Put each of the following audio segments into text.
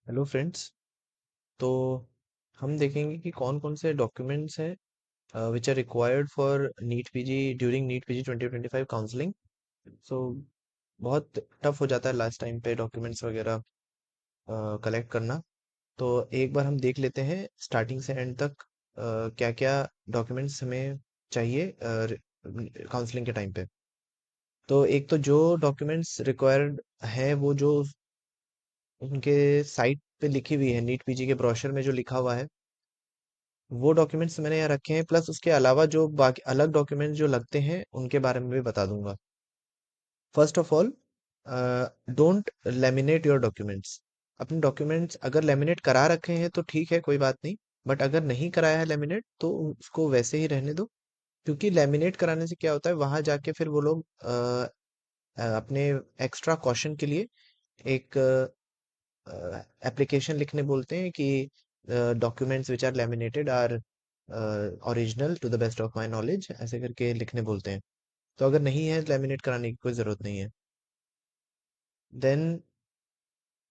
Hello friends. तो हम देखेंगे कि कौन कौन से डॉक्यूमेंट्स हैं which are required for NEET PG during NEET PG 2025 counselling. So बहुत टफ हो जाता है लास्ट टाइम पे डॉक्यूमेंट्स वगैरह कलेक्ट करना। तो एक बार हम देख लेते हैं स्टार्टिंग से एंड तक क्या क्या डॉक्यूमेंट्स हमें चाहिए काउंसलिंग के टाइम पे। तो एक तो जो डॉक्यूमेंट्स रिक्वायर्ड है वो जो उनके साइट पे लिखी हुई है, नीट पीजी के ब्रोशर में जो लिखा हुआ है वो डॉक्यूमेंट्स मैंने यहाँ रखे हैं, प्लस उसके अलावा जो बाकी अलग डॉक्यूमेंट्स जो लगते हैं उनके बारे में भी बता दूंगा। First of all, don't laminate your documents. अपने डॉक्यूमेंट्स अगर लेमिनेट करा रखे हैं तो ठीक है, कोई बात नहीं। बट अगर नहीं कराया है लेमिनेट तो उसको वैसे ही रहने दो। क्योंकि लेमिनेट कराने से क्या होता है, वहां जाके फिर वो लोग अपने एक्स्ट्रा कॉशन के लिए एक एप्लीकेशन लिखने बोलते हैं कि documents which are laminated are original to the best of my knowledge, ऐसे करके लिखने बोलते हैं। तो अगर नहीं है लेमिनेट कराने की कोई ज़रूरत नहीं है। देन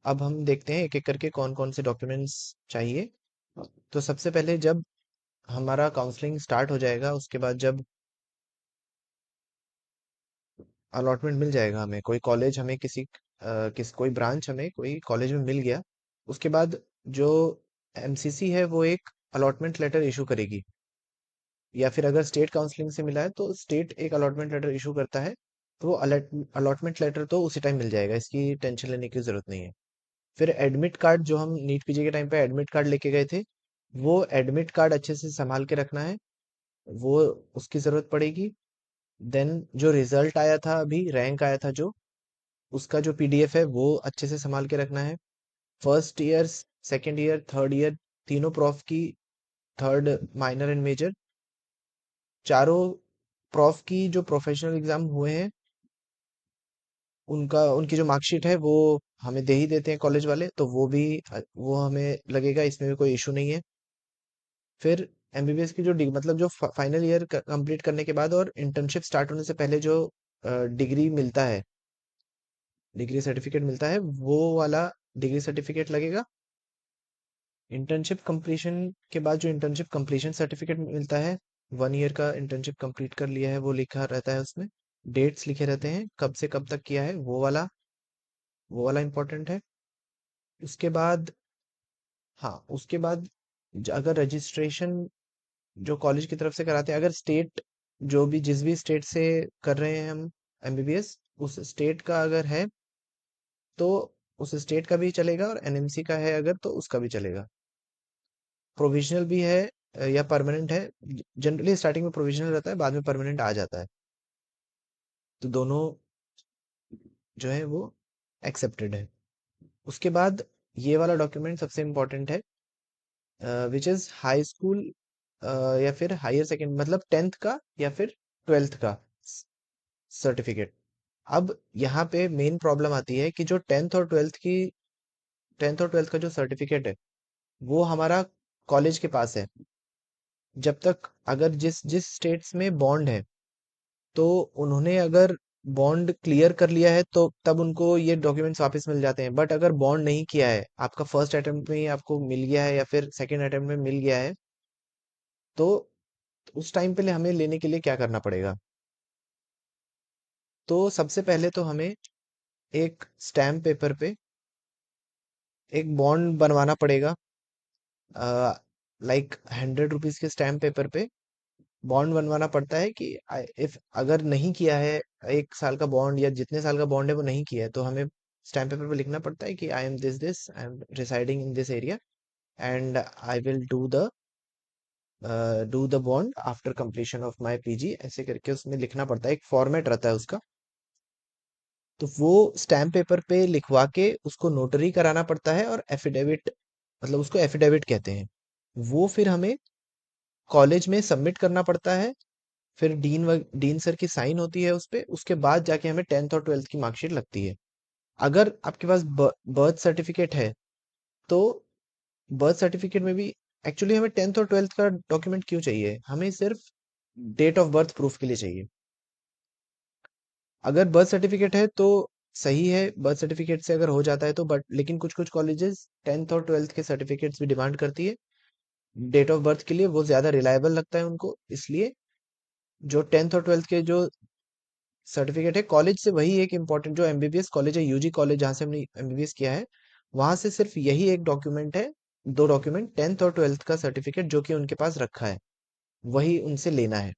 अब हम देखते हैं एक एक करके कौन कौन से डॉक्यूमेंट्स चाहिए। तो सबसे पहले जब हमारा काउंसलिंग स्टार्ट हो जाएगा, उसके बाद जब अलॉटमेंट मिल जाएगा, हमें कोई कॉलेज, हमें कोई ब्रांच हमें कोई कॉलेज में मिल गया, उसके बाद जो एमसीसी है वो एक अलॉटमेंट लेटर इशू करेगी। या फिर अगर स्टेट काउंसलिंग से मिला है तो स्टेट एक अलॉटमेंट लेटर इशू करता है। तो वो अलॉटमेंट लेटर तो उसी टाइम मिल जाएगा, इसकी टेंशन लेने की जरूरत नहीं है। फिर एडमिट कार्ड, जो हम नीट पीजी के टाइम पे एडमिट कार्ड लेके गए थे, वो एडमिट कार्ड अच्छे से संभाल के रखना है, वो उसकी जरूरत पड़ेगी। देन जो रिजल्ट आया था, अभी रैंक आया था जो, उसका जो पीडीएफ है वो अच्छे से संभाल के रखना है। First year, second year, third year, तीनों प्रॉफ की, थर्ड माइनर एंड मेजर, चारों प्रॉफ की जो प्रोफेशनल एग्जाम हुए हैं उनका, उनकी जो मार्कशीट है वो हमें दे ही देते हैं कॉलेज वाले, तो वो भी वो हमें लगेगा, इसमें भी कोई इशू नहीं है। फिर एमबीबीएस की जो मतलब जो फाइनल ईयर कंप्लीट करने के बाद और इंटर्नशिप स्टार्ट होने से पहले जो डिग्री मिलता है, डिग्री सर्टिफिकेट मिलता है, वो वाला डिग्री सर्टिफिकेट लगेगा। इंटर्नशिप कंप्लीशन के बाद जो इंटर्नशिप कंप्लीशन सर्टिफिकेट मिलता है, 1 ईयर का इंटर्नशिप कंप्लीट कर लिया है वो लिखा रहता है उसमें, डेट्स लिखे रहते हैं कब से कब तक किया है, वो वाला इम्पोर्टेंट है। उसके बाद, हाँ उसके बाद अगर रजिस्ट्रेशन जो कॉलेज की तरफ से कराते हैं, अगर स्टेट, जो भी जिस भी स्टेट से कर रहे हैं हम एमबीबीएस, उस स्टेट का अगर है तो उस स्टेट का भी चलेगा, और एनएमसी का है अगर तो उसका भी चलेगा। प्रोविजनल भी है या परमानेंट है। जनरली स्टार्टिंग में प्रोविजनल रहता है, बाद में परमानेंट आ जाता है। तो दोनों जो है वो एक्सेप्टेड है। उसके बाद ये वाला डॉक्यूमेंट सबसे इम्पोर्टेंट है, विच इज हाई स्कूल या फिर हायर सेकेंड, मतलब टेंथ का या फिर ट्वेल्थ का सर्टिफिकेट। अब यहाँ पे मेन प्रॉब्लम आती है कि जो टेंथ और ट्वेल्थ का जो सर्टिफिकेट है वो हमारा कॉलेज के पास है। जब तक, अगर जिस जिस स्टेट्स में बॉन्ड है, तो उन्होंने अगर बॉन्ड क्लियर कर लिया है तो तब उनको ये डॉक्यूमेंट्स वापस मिल जाते हैं। बट अगर बॉन्ड नहीं किया है, आपका फर्स्ट अटेम्प्ट में ही आपको मिल गया है या फिर सेकेंड अटेम्प्ट में मिल गया है, तो उस टाइम पे हमें लेने के लिए क्या करना पड़ेगा। तो सबसे पहले तो हमें एक स्टैम्प पेपर पे एक बॉन्ड बनवाना पड़ेगा। लाइक 100 रुपीज के स्टैम्प पेपर पे बॉन्ड बनवाना पड़ता है कि इफ अगर नहीं किया है 1 साल का बॉन्ड या जितने साल का बॉन्ड है वो नहीं किया है, तो हमें स्टैम्प पेपर पे लिखना पड़ता है कि I am this I am residing in this area and I will do the bond after completion of my PG, ऐसे करके उसमें लिखना पड़ता है, एक फॉर्मेट रहता है उसका। तो वो स्टैम्प पेपर पे लिखवा के उसको नोटरी कराना पड़ता है, और एफिडेविट, मतलब उसको एफिडेविट कहते हैं। वो फिर हमें कॉलेज में सबमिट करना पड़ता है। फिर डीन सर की साइन होती है उस पे, उसके बाद जाके हमें टेंथ और ट्वेल्थ की मार्कशीट लगती है। अगर आपके पास बर्थ सर्टिफिकेट है, तो बर्थ सर्टिफिकेट में भी एक्चुअली हमें टेंथ और ट्वेल्थ का डॉक्यूमेंट क्यों चाहिए, हमें सिर्फ डेट ऑफ बर्थ प्रूफ के लिए चाहिए। अगर बर्थ सर्टिफिकेट है तो सही है बर्थ सर्टिफिकेट से अगर हो जाता है तो, बट लेकिन कुछ कुछ कॉलेजेस 10th और 12th के सर्टिफिकेट्स भी डिमांड करती है डेट ऑफ बर्थ के लिए, वो ज़्यादा रिलायबल लगता है उनको, इसलिए जो 10th और 12th के जो सर्टिफिकेट है कॉलेज से, वही एक इम्पॉर्टेंट जो एमबीबीएस कॉलेज है, यूजी कॉलेज जहाँ से हमने एमबीबीएस किया है, वहां से सिर्फ यही एक डॉक्यूमेंट है, दो डॉक्यूमेंट, 10th और 12th का सर्टिफिकेट जो कि उनके पास रखा है, वही उनसे लेना है।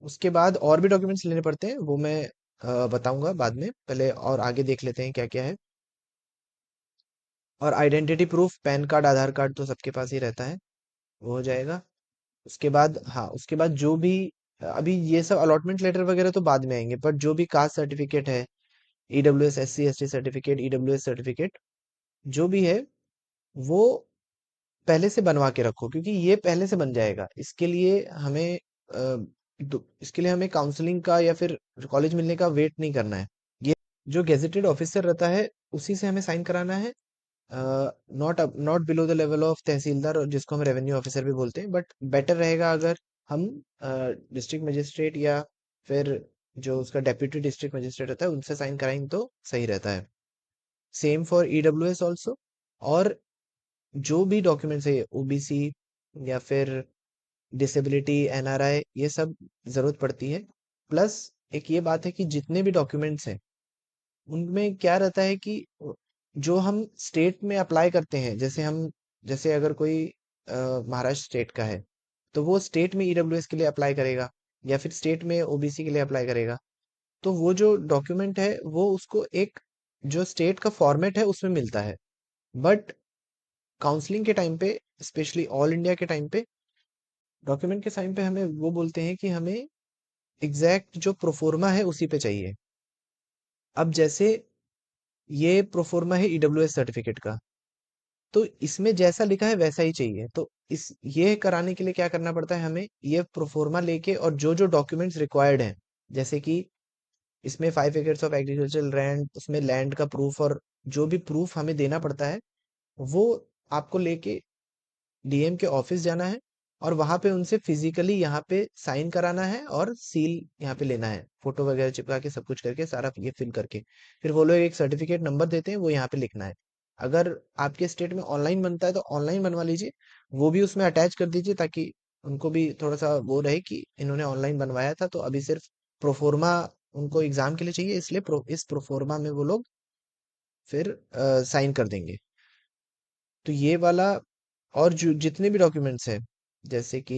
उसके बाद और भी डॉक्यूमेंट्स लेने पड़ते हैं, वो मैं बताऊंगा बाद में, पहले और आगे देख लेते हैं क्या क्या है। और आइडेंटिटी प्रूफ, पैन कार्ड, आधार कार्ड तो सबके पास ही रहता है, वो हो जाएगा। उसके बाद, हाँ, उसके बाद जो भी अभी ये सब अलॉटमेंट लेटर वगैरह तो बाद में आएंगे, बट जो भी कास्ट सर्टिफिकेट है, EWS, SC ST certificate, EWS certificate, जो भी है वो पहले से बनवा के रखो, क्योंकि ये पहले से बन जाएगा। इसके लिए हमें इसके लिए हमें काउंसलिंग का या फिर कॉलेज मिलने का वेट नहीं करना है। ये जो गेजेटेड ऑफिसर रहता है उसी से हमें साइन कराना है, not below the level of tahsildar, और जिसको हम रेवेन्यू ऑफिसर भी बोलते हैं, बट बेटर रहेगा अगर हम डिस्ट्रिक्ट मजिस्ट्रेट या फिर जो उसका डेप्यूटी डिस्ट्रिक्ट मजिस्ट्रेट रहता है उनसे साइन कराएंगे तो सही रहता है। Same for EWS also. और जो भी डॉक्यूमेंट्स है, ओबीसी या फिर डिसेबिलिटी, एनआरआई, ये सब जरूरत पड़ती है। प्लस एक ये बात है कि जितने भी डॉक्यूमेंट्स हैं उनमें क्या रहता है कि जो हम स्टेट में अप्लाई करते हैं, जैसे हम, जैसे अगर कोई महाराष्ट्र स्टेट का है तो वो स्टेट में ईडब्ल्यूएस के लिए अप्लाई करेगा, या फिर स्टेट में ओबीसी के लिए अप्लाई करेगा, तो वो जो डॉक्यूमेंट है वो उसको एक जो स्टेट का फॉर्मेट है उसमें मिलता है। बट काउंसलिंग के टाइम पे, स्पेशली ऑल इंडिया के टाइम पे, डॉक्यूमेंट के टाइम पे हमें वो बोलते हैं कि हमें एग्जैक्ट जो प्रोफोर्मा है उसी पे चाहिए। अब जैसे ये प्रोफोर्मा है ईडब्ल्यूएस सर्टिफिकेट का, तो इसमें जैसा लिखा है वैसा ही चाहिए। तो इस ये कराने के लिए क्या करना पड़ता है, हमें ये प्रोफोर्मा लेके और जो जो डॉक्यूमेंट्स रिक्वायर्ड हैं, जैसे कि इसमें 5 एकड़ ऑफ एग्रीकल्चरल लैंड, उसमें लैंड का प्रूफ, और जो भी प्रूफ हमें देना पड़ता है वो आपको लेके डीएम के ऑफिस जाना है, और वहां पे उनसे फिजिकली यहाँ पे साइन कराना है और सील यहाँ पे लेना है, फोटो वगैरह चिपका के सब कुछ करके सारा ये फिल करके, फिर वो लोग एक सर्टिफिकेट नंबर देते हैं, वो यहाँ पे लिखना है। अगर आपके स्टेट में ऑनलाइन बनता है तो ऑनलाइन बनवा लीजिए, वो भी उसमें अटैच कर दीजिए, ताकि उनको भी थोड़ा सा वो रहे कि इन्होंने ऑनलाइन बनवाया था, तो अभी सिर्फ प्रोफोर्मा उनको एग्जाम के लिए चाहिए, इसलिए इस प्रोफोर्मा में वो लोग फिर साइन कर देंगे। तो ये वाला, और जो जितने भी डॉक्यूमेंट्स हैं, जैसे कि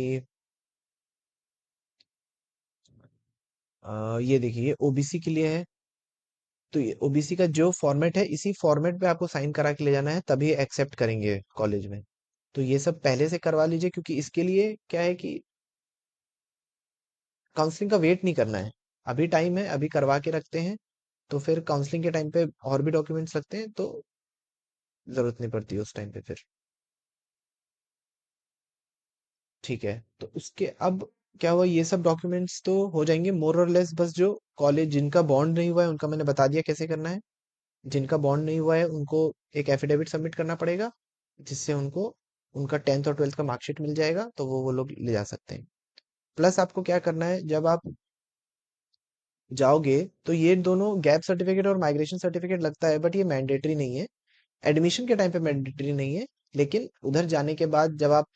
ये देखिए, ये ओबीसी के लिए है, तो ये ओबीसी का जो फॉर्मेट है इसी फॉर्मेट पे आपको साइन करा के ले जाना है, तभी एक्सेप्ट करेंगे कॉलेज में। तो ये सब पहले से करवा लीजिए, क्योंकि इसके लिए क्या है कि काउंसलिंग का वेट नहीं करना है, अभी टाइम है, अभी करवा के रखते हैं, तो फिर काउंसलिंग के टाइम पे और भी डॉक्यूमेंट्स लगते हैं तो जरूरत नहीं पड़ती उस टाइम पे फिर। ठीक है, तो उसके अब क्या हुआ, ये सब डॉक्यूमेंट्स तो हो जाएंगे मोर और लेस। बस जो कॉलेज जिनका बॉन्ड नहीं हुआ है उनका मैंने बता दिया कैसे करना है। जिनका बॉन्ड नहीं हुआ है उनको एक एफिडेविट सबमिट करना पड़ेगा, जिससे उनको उनका 10th और 12th का मार्कशीट मिल जाएगा, तो वो लोग ले जा सकते हैं। प्लस आपको क्या करना है, जब आप जाओगे तो ये दोनों गैप सर्टिफिकेट और माइग्रेशन सर्टिफिकेट लगता है, बट ये मैंडेटरी नहीं है, एडमिशन के टाइम पे मैंडेटरी नहीं है। लेकिन उधर जाने के बाद जब आप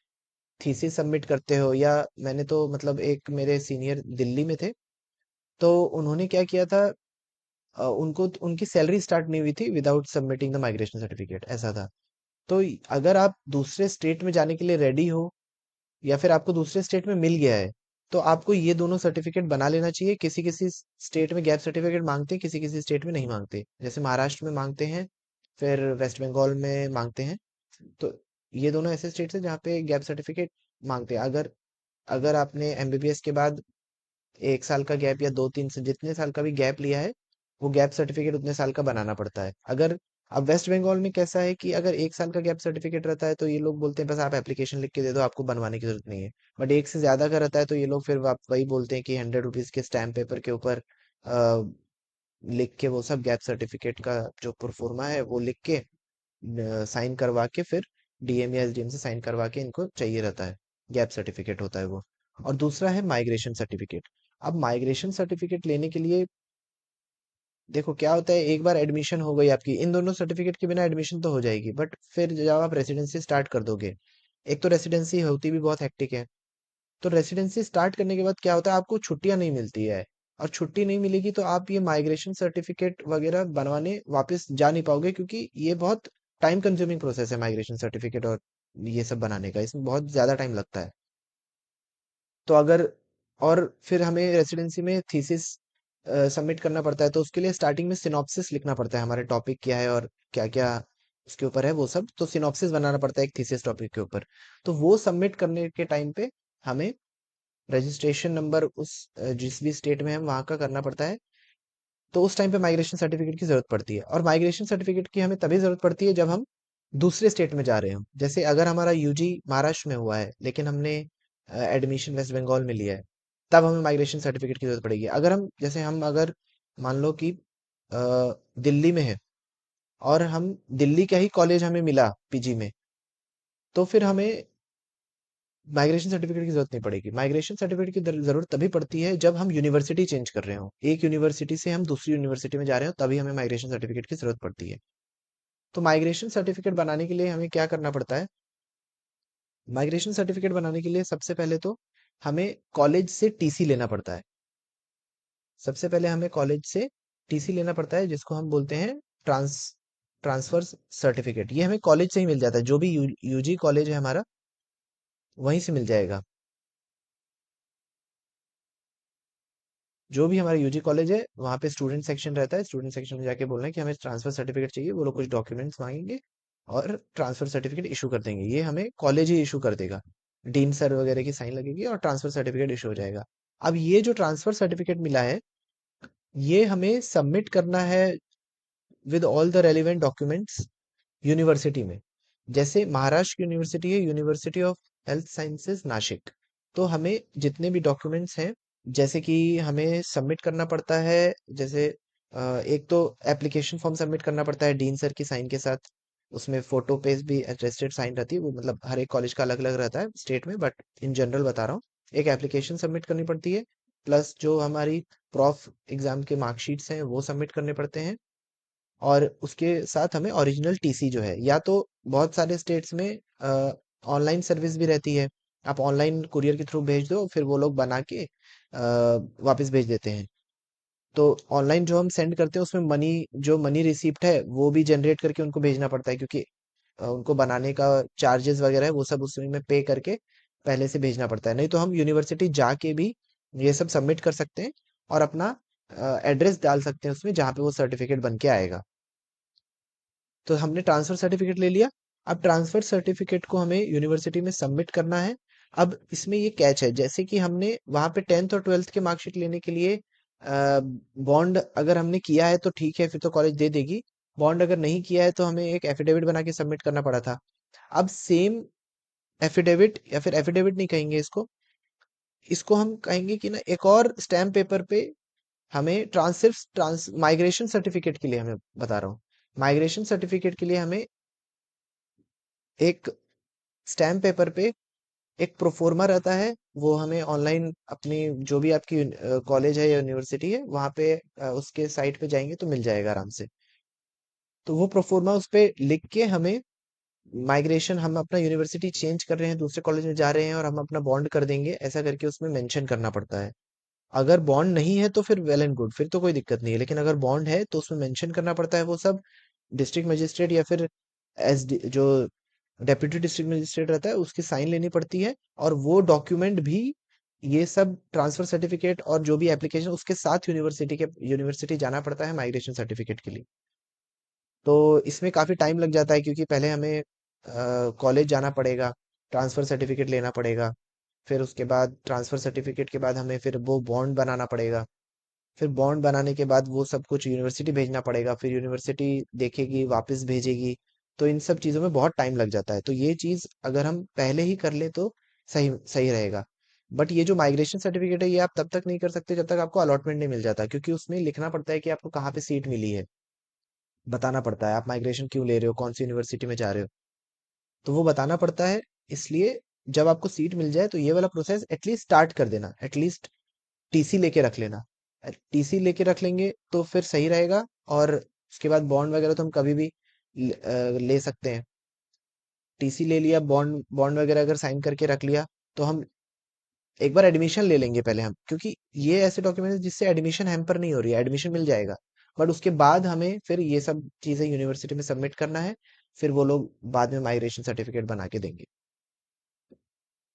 थीसिस सबमिट करते हो, या मैंने तो मतलब एक मेरे सीनियर दिल्ली में थे, तो उन्होंने क्या किया था, उनको उनकी सैलरी स्टार्ट नहीं हुई थी without submitting the migration certificate, ऐसा था। तो अगर आप दूसरे स्टेट में जाने के लिए रेडी हो, या फिर आपको दूसरे स्टेट में मिल गया है, तो आपको ये दोनों सर्टिफिकेट बना लेना चाहिए। किसी किसी स्टेट में गैप सर्टिफिकेट मांगते हैं, किसी किसी स्टेट में नहीं मांगते, जैसे महाराष्ट्र में मांगते हैं, फिर वेस्ट बंगाल में मांगते हैं। तो ये दोनों ऐसे स्टेट्स हैं जहाँ पे गैप सर्टिफिकेट मांगते हैं। अगर अगर आपने एमबीबीएस के बाद 1 साल का गैप या 2-3 से जितने साल का भी गैप लिया है, वो गैप सर्टिफिकेट उतने साल का बनाना पड़ता है। अगर अब वेस्ट बंगाल में कैसा है कि अगर 1 साल का गैप सर्टिफिकेट रहता है तो ये लोग बोलते हैं बस आप एप्लीकेशन लिख के दे दो, आपको बनवाने की जरूरत नहीं है। बट एक से ज्यादा का रहता है तो ये लोग फिर वही बोलते हैं कि 100 रुपीज के स्टैम्प पेपर के ऊपर लिख के वो सब गैप सर्टिफिकेट का जो प्रोफोर्मा है वो लिख के साइन करवा के, फिर डीएम या एसडीएम से साइन करवा के इनको चाहिए रहता है, गैप सर्टिफिकेट होता है वो। और दूसरा है माइग्रेशन सर्टिफिकेट। अब माइग्रेशन सर्टिफिकेट लेने के लिए देखो क्या होता है, एक बार एडमिशन हो गई आपकी, इन दोनों सर्टिफिकेट के बिना एडमिशन तो हो जाएगी, बट फिर जब आप रेसिडेंसी स्टार्ट कर दोगे, एक तो रेसिडेंसी होती भी बहुत हेक्टिक है। तो रेसिडेंसी स्टार्ट करने के बाद क्या होता है, आपको छुट्टियां नहीं मिलती है। और छुट्टी नहीं मिलेगी तो आप ये माइग्रेशन सर्टिफिकेट वगैरह बनवाने वापस जा नहीं पाओगे, क्योंकि ये बहुत टाइम कंज्यूमिंग प्रोसेस है माइग्रेशन सर्टिफिकेट और ये सब बनाने का, इसमें बहुत ज्यादा टाइम लगता है। तो अगर, और फिर हमें रेसिडेंसी में थीसिस सबमिट करना पड़ता है, तो उसके लिए स्टार्टिंग में सिनॉप्सिस लिखना पड़ता है, हमारे टॉपिक क्या है और क्या क्या उसके ऊपर है वो सब, तो सिनॉप्सिस बनाना पड़ता है एक थीसिस टॉपिक के ऊपर। तो वो सबमिट करने के टाइम पे हमें रजिस्ट्रेशन नंबर जिस भी स्टेट में हम वहाँ का करना पड़ता है। तो उस टाइम पे माइग्रेशन सर्टिफिकेट की जरूरत पड़ती है, और माइग्रेशन सर्टिफिकेट की हमें तभी जरूरत पड़ती है जब हम दूसरे स्टेट में जा रहे हो। जैसे अगर हमारा यूजी महाराष्ट्र में हुआ है लेकिन हमने एडमिशन वेस्ट बंगाल में लिया है, तब हमें माइग्रेशन सर्टिफिकेट की जरूरत पड़ेगी। अगर हम, जैसे हम अगर मान लो कि दिल्ली में है, और हम दिल्ली का ही कॉलेज हमें मिला पीजी में, तो फिर हमें माइग्रेशन सर्टिफिकेट की जरूरत नहीं पड़ेगी। माइग्रेशन सर्टिफिकेट की जरूरत तभी पड़ती है जब हम यूनिवर्सिटी चेंज कर रहे हो, एक यूनिवर्सिटी से हम दूसरी यूनिवर्सिटी में जा रहे हो, तभी हमें माइग्रेशन सर्टिफिकेट की जरूरत पड़ती है। तो माइग्रेशन सर्टिफिकेट बनाने के लिए हमें क्या करना पड़ता है, माइग्रेशन सर्टिफिकेट बनाने के लिए सबसे पहले तो हमें कॉलेज से टीसी लेना पड़ता है। सबसे पहले हमें कॉलेज से टीसी लेना पड़ता है, जिसको हम बोलते हैं ट्रांस ट्रांसफर सर्टिफिकेट। ये हमें कॉलेज से ही मिल जाता है, जो भी यूजी कॉलेज है हमारा, वहीं से मिल जाएगा। जो भी हमारा यूजी कॉलेज है वहाँ पे स्टूडेंट सेक्शन रहता है, स्टूडेंट सेक्शन में जाके बोलना है कि हमें ट्रांसफर सर्टिफिकेट चाहिए, वो लोग कुछ डॉक्यूमेंट्स मांगेंगे और ट्रांसफर सर्टिफिकेट इशू कर देंगे। ये हमें कॉलेज ही इशू कर देगा, डीन सर वगैरह की साइन लगेगी और ट्रांसफर सर्टिफिकेट इशू हो जाएगा। अब ये जो ट्रांसफर सर्टिफिकेट मिला है, ये हमें सबमिट करना है with all the relevant documents university में। जैसे महाराष्ट्र यूनिवर्सिटी है, university of health sciences Nashik, तो हमें जितने भी डॉक्यूमेंट्स हैं, जैसे कि हमें सबमिट करना पड़ता है, जैसे एक तो एप्लीकेशन फॉर्म सबमिट करना पड़ता है डीन सर की साइन के साथ। उसमें फोटो पेज भी अटेस्टेड साइन रहती है, वो मतलब हर एक कॉलेज का अलग अलग रहता है स्टेट में, बट इन जनरल बता रहा हूँ। एक एप्लीकेशन सबमिट करनी पड़ती है, प्लस जो हमारी प्रॉफ एग्जाम के मार्कशीट्स हैं वो सबमिट करने पड़ते हैं। और उसके साथ हमें ओरिजिनल टीसी जो है, या तो बहुत सारे स्टेट्स में ऑनलाइन सर्विस भी रहती है, आप ऑनलाइन कुरियर के थ्रू भेज दो, फिर वो लोग बना के वापस भेज देते हैं। तो ऑनलाइन जो हम सेंड करते हैं उसमें मनी, जो मनी रिसिप्ट है वो भी जनरेट करके उनको भेजना पड़ता है, क्योंकि उनको बनाने का चार्जेस वगैरह है वो सब उसमें में पे करके पहले से भेजना पड़ता है। नहीं तो हम यूनिवर्सिटी जाके भी ये सब सबमिट कर सकते हैं और अपना एड्रेस डाल सकते हैं उसमें, जहाँ पे वो सर्टिफिकेट बन के आएगा। तो हमने ट्रांसफर सर्टिफिकेट ले लिया। अब ट्रांसफर सर्टिफिकेट को हमें यूनिवर्सिटी में सबमिट करना है। अब इसमें ये कैच है, जैसे कि हमने वहां पे 10th और 12th के मार्कशीट लेने के लिए बॉन्ड अगर हमने किया है तो ठीक है, फिर तो कॉलेज दे देगी। बॉन्ड अगर नहीं किया है तो हमें एक एफिडेविट बना के सबमिट करना पड़ा था। अब सेम एफिडेविट, या फिर एफिडेविट नहीं कहेंगे इसको, इसको हम कहेंगे कि ना एक और स्टैम्प पेपर पे हमें ट्रांस माइग्रेशन सर्टिफिकेट के लिए, हमें बता रहा हूँ, माइग्रेशन सर्टिफिकेट के लिए हमें एक स्टैम्प पेपर पे एक प्रोफोर्मा रहता है, वो हमें ऑनलाइन अपनी जो भी आपकी कॉलेज है या यूनिवर्सिटी है वहाँ पे उसके साइट पे जाएंगे तो मिल जाएगा आराम से। तो वो प्रोफोर्मा उस पे लिख के हमें माइग्रेशन, हम अपना यूनिवर्सिटी चेंज कर रहे हैं, दूसरे कॉलेज में जा रहे हैं और हम अपना बॉन्ड कर देंगे, ऐसा करके उसमें मेंशन करना पड़ता है। अगर बॉन्ड नहीं है तो फिर वेल एंड गुड, फिर तो कोई दिक्कत नहीं है, लेकिन अगर बॉन्ड है तो उसमें मेंशन करना पड़ता है वो सब। डिस्ट्रिक्ट मजिस्ट्रेट या फिर जो डेप्यूटी डिस्ट्रिक्ट मजिस्ट्रेट रहता है उसकी साइन लेनी पड़ती है, और वो डॉक्यूमेंट भी, ये सब ट्रांसफर सर्टिफिकेट और जो भी एप्लीकेशन उसके साथ यूनिवर्सिटी जाना पड़ता है माइग्रेशन सर्टिफिकेट के लिए। तो इसमें काफ़ी टाइम लग जाता है, क्योंकि पहले हमें कॉलेज जाना पड़ेगा, ट्रांसफर सर्टिफिकेट लेना पड़ेगा, फिर उसके बाद ट्रांसफर सर्टिफिकेट के बाद हमें फिर वो बॉन्ड बनाना पड़ेगा, फिर बॉन्ड बनाने के बाद वो सब कुछ यूनिवर्सिटी भेजना पड़ेगा, फिर यूनिवर्सिटी देखेगी वापस भेजेगी। तो इन सब चीज़ों में बहुत टाइम लग जाता है, तो ये चीज़ अगर हम पहले ही कर ले तो सही सही रहेगा। बट ये जो माइग्रेशन सर्टिफिकेट है ये आप तब तक नहीं कर सकते जब तक आपको अलॉटमेंट नहीं मिल जाता, क्योंकि उसमें लिखना पड़ता है कि आपको कहाँ पे सीट मिली है, बताना पड़ता है आप माइग्रेशन क्यों ले रहे हो, कौन सी यूनिवर्सिटी में जा रहे हो, तो वो बताना पड़ता है। इसलिए जब आपको सीट मिल जाए तो ये वाला प्रोसेस एटलीस्ट स्टार्ट कर देना, एटलीस्ट टीसी लेके रख लेना। टीसी लेके रख लेंगे तो फिर सही रहेगा। और उसके बाद बॉन्ड वगैरह तो हम कभी भी ले सकते हैं। टीसी ले लिया, बॉन्ड बॉन्ड वगैरह अगर साइन करके रख लिया, तो हम एक बार एडमिशन ले लेंगे पहले हम, क्योंकि ये ऐसे डॉक्यूमेंट है जिससे एडमिशन हैम्पर नहीं हो रही है, एडमिशन मिल जाएगा। बट उसके बाद हमें फिर ये सब चीजें यूनिवर्सिटी में सबमिट करना है। फिर वो लोग बाद में माइग्रेशन सर्टिफिकेट बना के देंगे।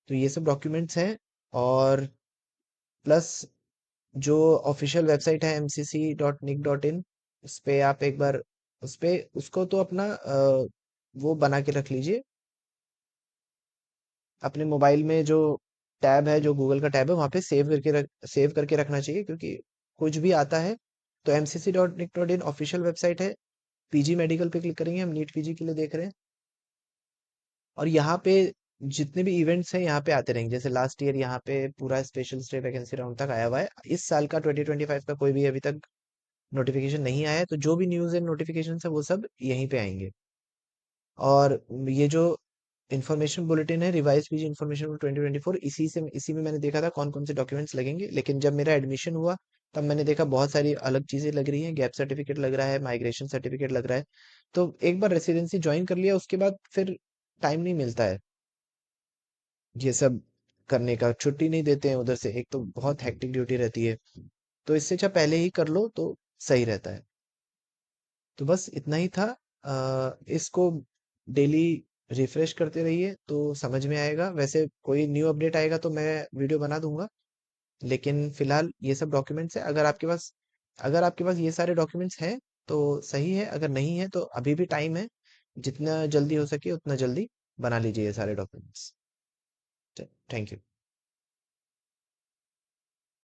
तो ये सब डॉक्यूमेंट्स हैं। और प्लस जो ऑफिशियल वेबसाइट है mcc.nic.in, उस पे आप एक बार उस पे उसको तो अपना वो बना के रख लीजिए। अपने मोबाइल में जो टैब है, जो गूगल का टैब है, वहाँ पे सेव करके रखना चाहिए, क्योंकि कुछ भी आता है। तो mcc.nic.in ऑफिशियल वेबसाइट है। पीजी मेडिकल पे क्लिक करेंगे, हम नीट पीजी के लिए देख रहे हैं। और यहाँ पे जितने भी इवेंट्स हैं यहाँ पे आते रहेंगे। जैसे लास्ट ईयर यहाँ पे पूरा स्पेशल स्टे वैकेंसी राउंड तक आया हुआ है। इस साल का 2025 का कोई भी अभी तक नोटिफिकेशन नहीं आया है, तो जो भी न्यूज़ एंड नोटिफिकेशन है वो सब यहीं पे आएंगे। और ये जो इन्फॉर्मेशन बुलेटिन है, रिवाइज पीजी इन्फॉर्मेशन 2024, इसी में मैंने देखा था कौन कौन से डॉक्यूमेंट्स लगेंगे। लेकिन जब मेरा एडमिशन हुआ, तब मैंने देखा बहुत सारी अलग चीजें लग रही हैं। गैप सर्टिफिकेट लग रहा है, माइग्रेशन सर्टिफिकेट लग रहा है। तो एक बार रेसिडेंसी ज्वाइन कर लिया, उसके बाद फिर टाइम नहीं मिलता है ये सब करने का। छुट्टी नहीं देते हैं उधर से, एक तो बहुत हेक्टिक ड्यूटी रहती है। तो इससे अच्छा पहले ही कर लो तो सही रहता है। तो बस इतना ही था। इसको डेली रिफ्रेश करते रहिए तो समझ में आएगा। वैसे कोई न्यू अपडेट आएगा तो मैं वीडियो बना दूंगा। लेकिन फिलहाल ये सब डॉक्यूमेंट्स है। अगर आपके पास ये सारे डॉक्यूमेंट्स हैं तो सही है, अगर नहीं है तो अभी भी टाइम है। जितना जल्दी हो सके उतना जल्दी बना लीजिए ये सारे डॉक्यूमेंट्स। Thank you.